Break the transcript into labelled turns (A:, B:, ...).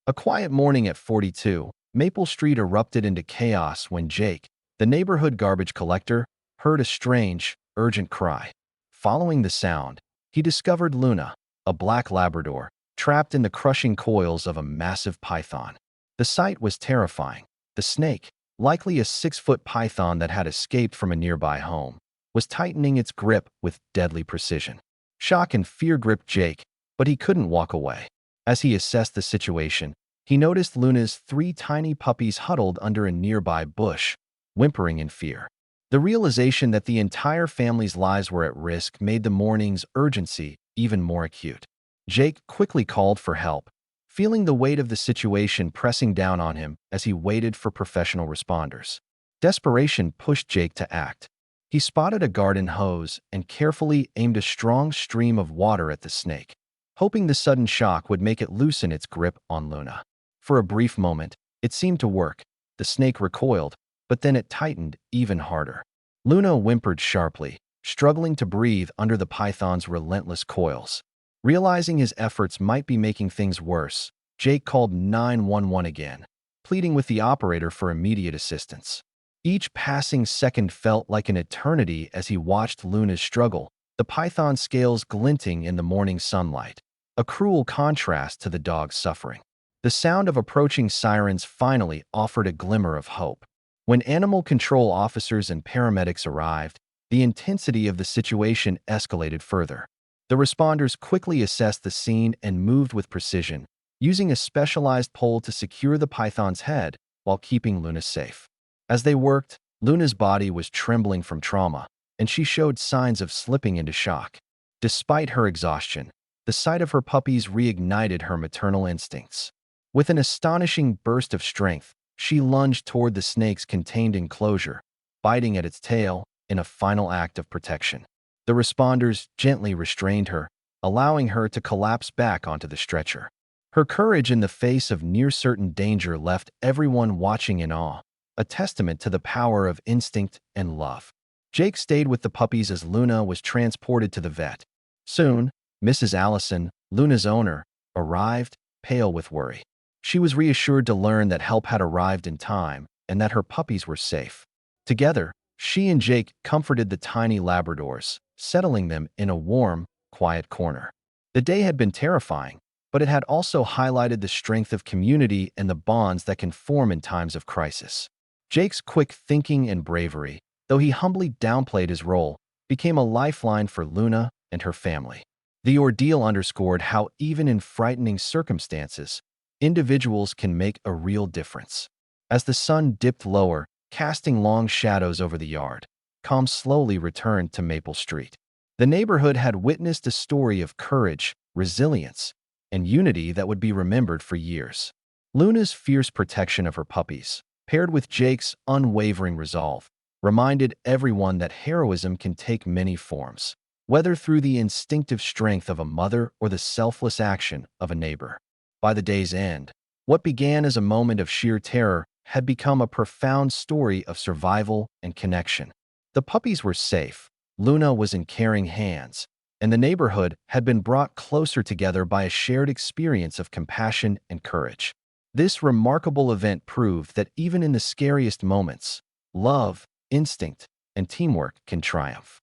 A: A quiet morning at 42, Maple Street erupted into chaos when Jake, the neighborhood garbage collector, heard a strange, urgent cry. Following the sound, he discovered Luna, a black Labrador, trapped in the crushing coils of a massive python. The sight was terrifying. The snake, likely a 6-foot python that had escaped from a nearby home, was tightening its grip with deadly precision. Shock and fear gripped Jake, but he couldn't walk away. As he assessed the situation, he noticed Luna's 3 tiny puppies huddled under a nearby bush, whimpering in fear. The realization that the entire family's lives were at risk made the morning's urgency even more acute. Jake quickly called for help, feeling the weight of the situation pressing down on him as he waited for professional responders. Desperation pushed Jake to act. He spotted a garden hose and carefully aimed a strong stream of water at the snake, hoping the sudden shock would make it loosen its grip on Luna. For a brief moment, it seemed to work. The snake recoiled, but then it tightened even harder. Luna whimpered sharply, struggling to breathe under the python's relentless coils. Realizing his efforts might be making things worse, Jake called 911 again, pleading with the operator for immediate assistance. Each passing second felt like an eternity as he watched Luna's struggle, the python's scales glinting in the morning sunlight, a cruel contrast to the dog's suffering. The sound of approaching sirens finally offered a glimmer of hope. When animal control officers and paramedics arrived, the intensity of the situation escalated further. The responders quickly assessed the scene and moved with precision, using a specialized pole to secure the python's head while keeping Luna safe. As they worked, Luna's body was trembling from trauma, and she showed signs of slipping into shock. Despite her exhaustion, the sight of her puppies reignited her maternal instincts. With an astonishing burst of strength, she lunged toward the snake's contained enclosure, biting at its tail in a final act of protection. The responders gently restrained her, allowing her to collapse back onto the stretcher. Her courage in the face of near-certain danger left everyone watching in awe, a testament to the power of instinct and love. Jake stayed with the puppies as Luna was transported to the vet. Soon, Mrs. Allison, Luna's owner, arrived, pale with worry. She was reassured to learn that help had arrived in time and that her puppies were safe. Together, she and Jake comforted the tiny Labradors, settling them in a warm, quiet corner. The day had been terrifying, but it had also highlighted the strength of community and the bonds that can form in times of crisis. Jake's quick thinking and bravery, though he humbly downplayed his role, became a lifeline for Luna and her family. The ordeal underscored how even in frightening circumstances, individuals can make a real difference. As the sun dipped lower, casting long shadows over the yard, calm slowly returned to Maple Street. The neighborhood had witnessed a story of courage, resilience, and unity that would be remembered for years. Luna's fierce protection of her puppies, paired with Jake's unwavering resolve, reminded everyone that heroism can take many forms, whether through the instinctive strength of a mother or the selfless action of a neighbor. By the day's end, what began as a moment of sheer terror had become a profound story of survival and connection. The puppies were safe, Luna was in caring hands, and the neighborhood had been brought closer together by a shared experience of compassion and courage. This remarkable event proved that even in the scariest moments, love, instinct, and teamwork can triumph.